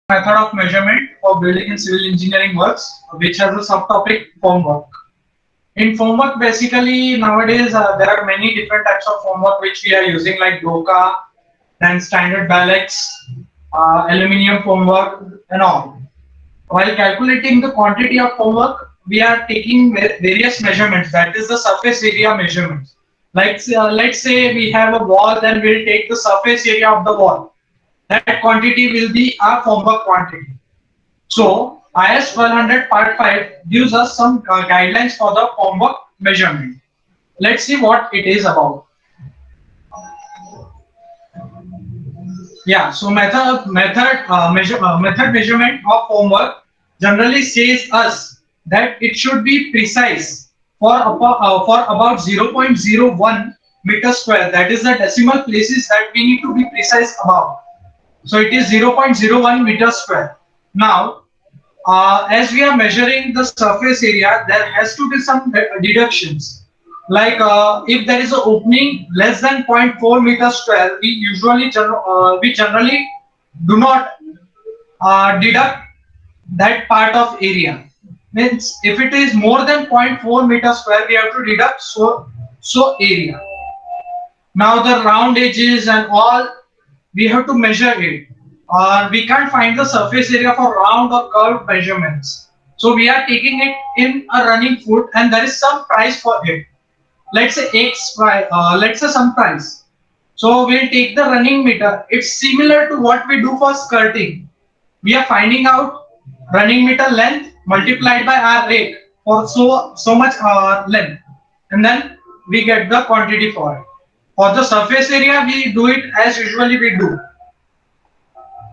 Method of measurement for building and civil engineering works, which has a subtopic formwork. In formwork, basically nowadays there are many different types of formwork which we are using, like Doka, then standard Balex, aluminium formwork, and all. While calculating the quantity of formwork, we are taking various measurements. That is the surface area measurements. Like let's say we have a wall, then we'll take the surface area of the wall. That quantity will be our formwork quantity. So IS 1200 Part 5 gives us some guidelines for the formwork measurement. Let's see what it is about. Yeah, so method measurement of formwork generally says us that it should be precise for about 0.01 meter square. That is the decimal places that we need to be precise about. So it is 0.01 meter square. Now, as we are measuring the surface area, there has to be some deductions. Like if there is an opening less than zero point 0.4 meter square, we generally do not deduct that part of area. Means if it is more than zero point 0.4 meter square, we have to deduct so area. Now the round edges and all, we have to measure it. We can't find the surface area for round or curved measurements. So we are taking it in a running foot, and there is some price for it. Let's say X price, let's say some price. So we'll take the running meter. It's similar to what we do for skirting. We are finding out running meter length multiplied by our rate for so much length, and then we get the quantity for it. For the surface area, we do it as usually we do.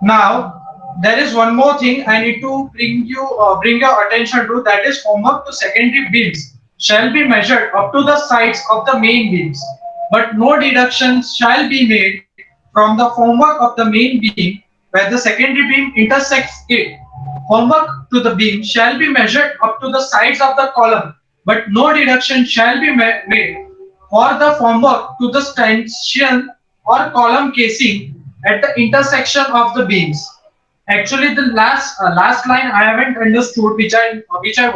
Now, there is one more thing I need to bring your attention to, that is formwork to secondary beams shall be measured up to the sides of the main beams, but no deductions shall be made from the formwork of the main beam where the secondary beam intersects it. Formwork to the beam shall be measured up to the sides of the column, but no deduction shall be made for the formwork to the stanchion or column casing at the intersection of the beams. Actually, the last line I haven't understood, which I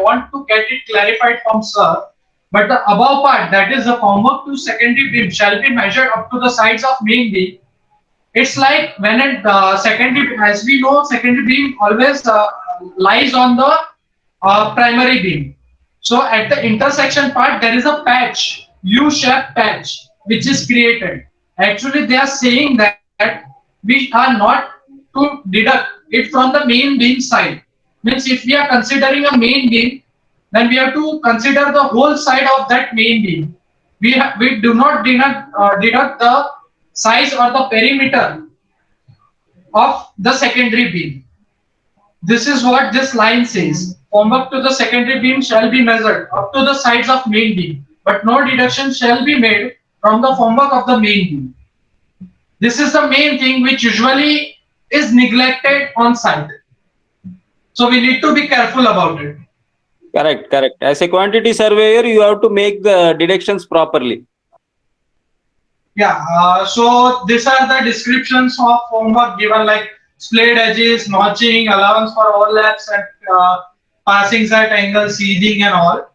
want to get it clarified from sir. But the above part, that is the formwork to secondary beam, shall be measured up to the sides of main beam. It's like when it secondary, as we know, secondary beam always lies on the primary beam. So at the intersection part, there is a patch, U-shaped patch, which is created. Actually, they are saying that we are not to deduct it from the main beam side. Means if we are considering a main beam, then we have to consider the whole side of that main beam. We do not deduct the size or the perimeter of the secondary beam. This is what this line says. Formwork to the secondary beam shall be measured up to the sides of main beam, but no deduction shall be made from the formwork of the main beam. This is the main thing which usually is neglected on site. So we need to be careful about it. Correct, correct. As a quantity surveyor, you have to make the deductions properly. Yeah, so these are the descriptions of formwork given, like splayed edges, notching, allowance for overlaps and passings at angles, seizing and all.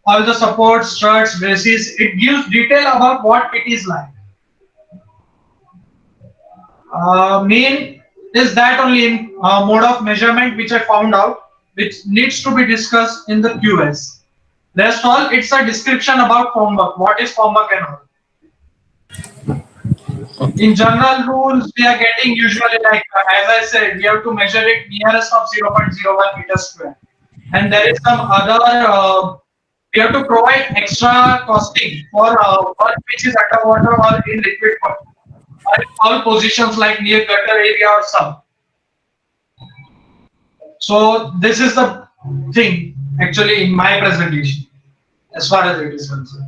All the supports, struts, braces, it gives detail about what it is like. Main is that only in mode of measurement which I found out, which needs to be discussed in the QS. Rest all, it's a description about formwork, what is formwork and all. In general rules, we are getting usually, like as I said, we have to measure it nearest of 0.01 meter square. And there is some other, we have to provide extra costing for work which is underwater or in liquid water. All positions like near gutter area or some. So this is the thing actually in my presentation as far as it is concerned.